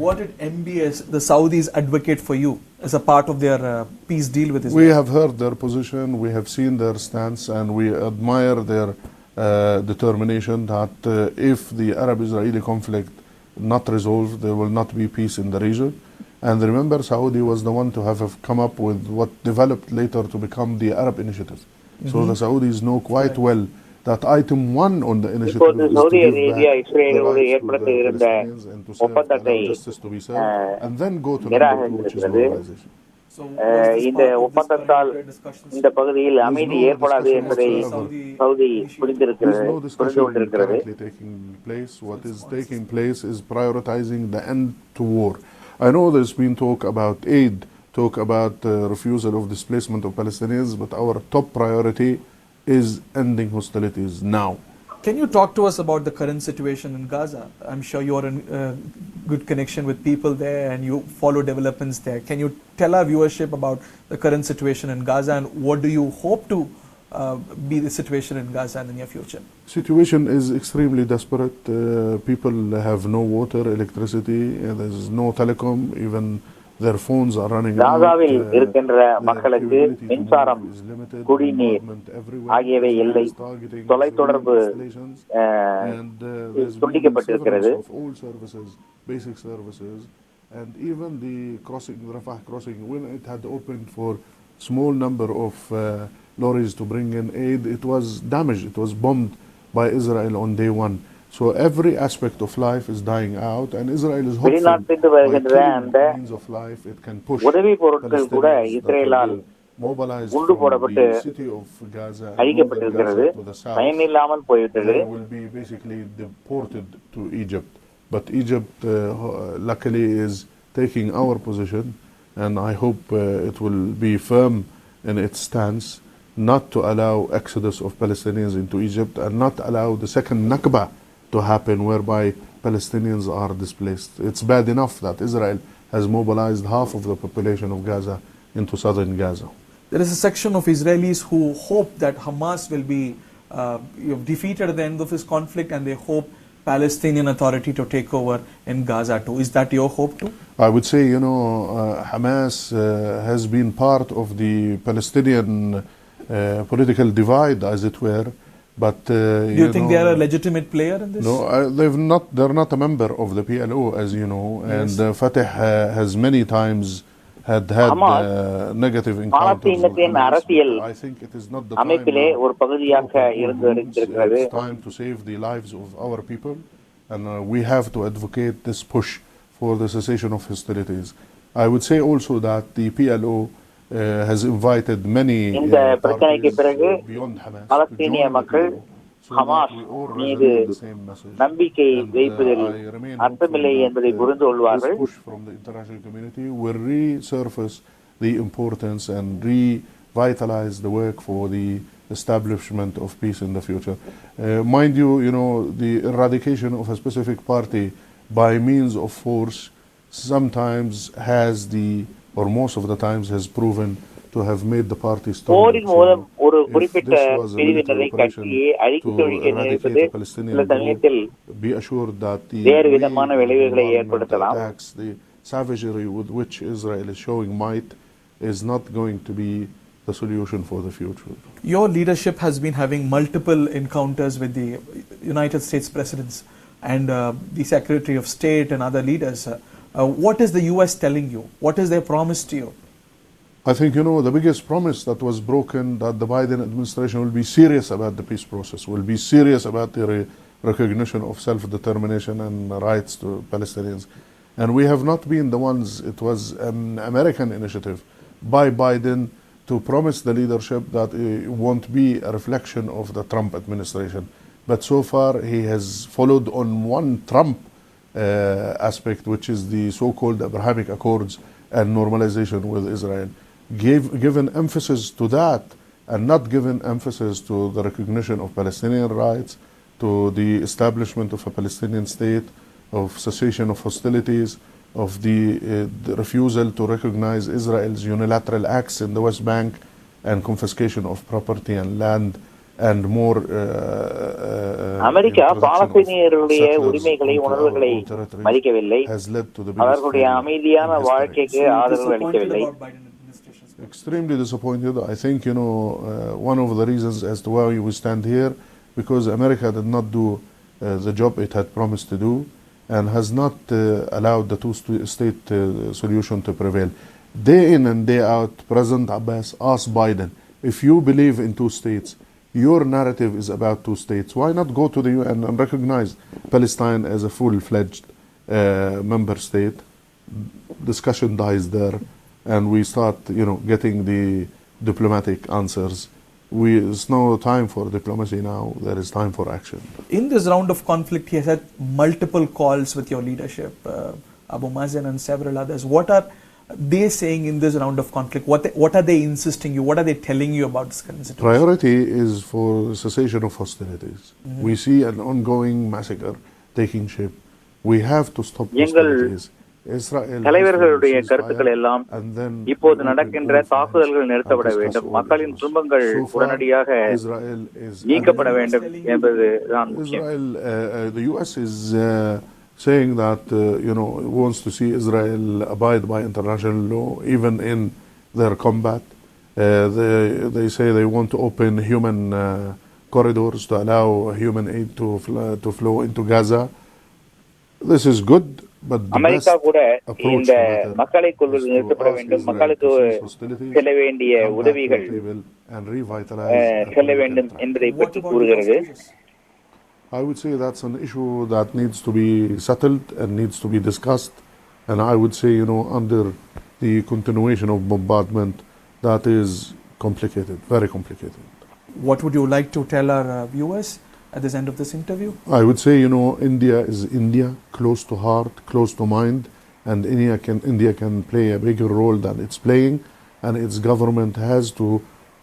what did MBS, the Saudis, advocate for you as a part of their peace deal with Israel? We have heard their position, we have seen their stance, and we admire their determination that if the Arab-Israeli conflict not resolved, there will not be peace in the region. And remember, Saudi was the one to have come up with what developed later to become the Arab Initiative. So the Saudis know quite well that item 1 on the initiative is to give back the rights to the Palestinians and to serve and justice to be served, and then go to number 2, which is normalization. So இந்த ஒப்பந்தத்தால் இந்த பகுதியில் அமைதி ஏற்படாது என்பதை Saudi புரிந்து கொண்டிருக்கிறது. What is taking place is prioritizing the end to war. I know there's been talk about aid, talk about refusal of displacement of Palestinians, but our top priority is ending hostilities now. Can you talk to us about the current situation in Gaza? I'm sure you're in good connection with people there and you follow developments there. Can you tell our viewership about the current situation in Gaza and what do you hope to be the situation in Gaza in the near future? Situation is extremely desperate. People have no water, electricity, there's no telecom, even their phones are running out. காசாவில் இருக்கின்ற மக்களுக்கு மின்சாரம், குடிநீர் ஆகியவை இல்லை. தொலைத்தொடர்பு துண்டிக்கப்பட்டிருக்கிறது. Basic services, and even the crossing, Rafah crossing, when it had opened for small number of lorries to bring in aid, it was damaged. It was bombed by Israel on day 1. So every aspect of life is dying out, and Israel is hopeful by killing means of life it can push Palestinians that will mobilize from the city of Gaza and Gaza to the south. They will be basically deported to Egypt. But Egypt luckily is taking our position, and I hope it will be firm in its stance not to allow exodus of Palestinians into Egypt and not allow the second Nakba to happen whereby Palestinians are displaced. It's bad enough that Israel has mobilized half of the population of Gaza into southern Gaza. There is a section of Israelis who hope that Hamas will be defeated at the end of this conflict, and they hope Palestinian Authority to take over in Gaza too. Is that your hope too? I would say, Hamas has been part of the Palestinian political divide, as it were. But do you think they are a legitimate player in this? No, they're not a member of the PLO, as you know, and Fatah has many times had negative encounters with Hamas. I think it is not the time it's time to save the lives of our people, and we have to advocate this push for the cessation of hostilities. I would say also that the PLO has invited many parties beyond Hamas to join the PLO, so that we all resonate the same message. I remain hopeful that this push from the international community will resurface the importance and revitalize the work for the establishment of peace in the future. Mind you, the eradication of a specific party by means of force sometimes has or most of the times has proven to have made the party stronger. If this was a military operation to eradicate the Palestinian group, be assured that the attacks, the savagery with which Israel is showing might, is not going to be the solution for the future. Your leadership has been having multiple encounters with the United States presidents and the Secretary of State and other leaders. What is the US telling you? What is their promise to you? I think, the biggest promise that was broken, that the Biden administration will be serious about the peace process, will be serious about the recognition of self-determination and rights to Palestinians. And we have not been the ones, it was an American initiative by Biden to promise the leadership that it won't be a reflection of the Trump administration. But so far, he has followed on one Trump aspect, which is the so-called Abrahamic Accords and normalization with Israel. Given emphasis to that and not given emphasis to the recognition of Palestinian rights, to the establishment of a Palestinian state, of cessation of hostilities, of the refusal to recognize Israel's unilateral acts in the West Bank and confiscation of property and land and more America introduction of பாலஸ்தீனியர்களுடைய settlers உரிமைகளை onto உணர்வுகளை our own territories மதிக்கவில்லை, has led to the biggest அவர்களுடைய failure அமைதியான in history. வாழ்க்கைக்கு So ஆதரவு disappointed அளிக்கவில்லை. about Biden administration's policy. Extremely disappointed. I think, one of the reasons as to why we stand here, because America did not do the job it had promised to do, and has not allowed the two-state solution to prevail. Day in and day out, President Abbas asked Biden, if you believe in two states, your narrative is about two states, why not go to the UN and recognize Palestine as a full-fledged member state? Discussion dies there, and we start, getting the diplomatic answers. It's no time for diplomacy now. There is time for action. In this round of conflict, he has had multiple calls with your leadership, Abu Mazen and several others. What are they saying in this round of conflict? What are they insisting you? What are they telling you about this current situation? Priority is for cessation of hostilities. We see an ongoing massacre taking shape. We have to stop hostilities. தலைவர்களுடைய கருத்துக்கள் எல்லாம் இப்போது நடக்கின்ற தாக்குதல்கள் நிறுத்தப்பட வேண்டும், மக்களின் துன்பங்கள் உடனடியாக நீக்கப்பட வேண்டும் என்பதுதான் முக்கியம். The US is saying that wants to see Israel abide by international law even in their combat. They say they want to open human corridors to allow human aid to flow into Gaza. This is good. America கூட இந்த மக்களை கொல்வது நிறுத்தப்பட வேண்டும், மக்களுக்கு செல்ல வேண்டிய உதவிகள் செல்ல வேண்டும் என்பதை பற்றி கூறுகிறது. I would say that's an issue that needs to be settled and needs to be discussed, and I would say under the continuation of bombardment, that is complicated, very complicated. What would you like to tell our viewers at this end of this interview? I would say, India is India, close to heart, close to mind, and India can play a bigger role than it's playing, and its government has to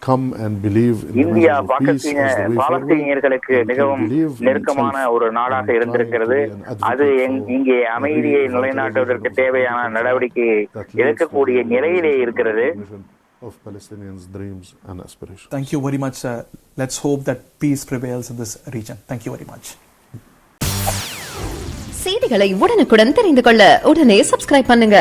come and believe in India the peace as the way பாலஸ்தீனியர்களுக்கு மிகவும் நெருக்கமான ஒரு நாடாக இருந்திருக்கிறது. அது இங்கே அமைதியை நிலைநாட்டுவதற்கு தேவையான நடவடிக்கை எடுக்கக்கூடிய நிலையிலே இருக்கிறது. of Palestinians' dreams and aspirations. Thank you very much. Let's hope that peace prevails in this region. Thank you very much. செய்திகளை உடனுக்குடன் தெரிந்து கொள்ள உடனே சப்ஸ்கிரைப் பண்ணுங்க.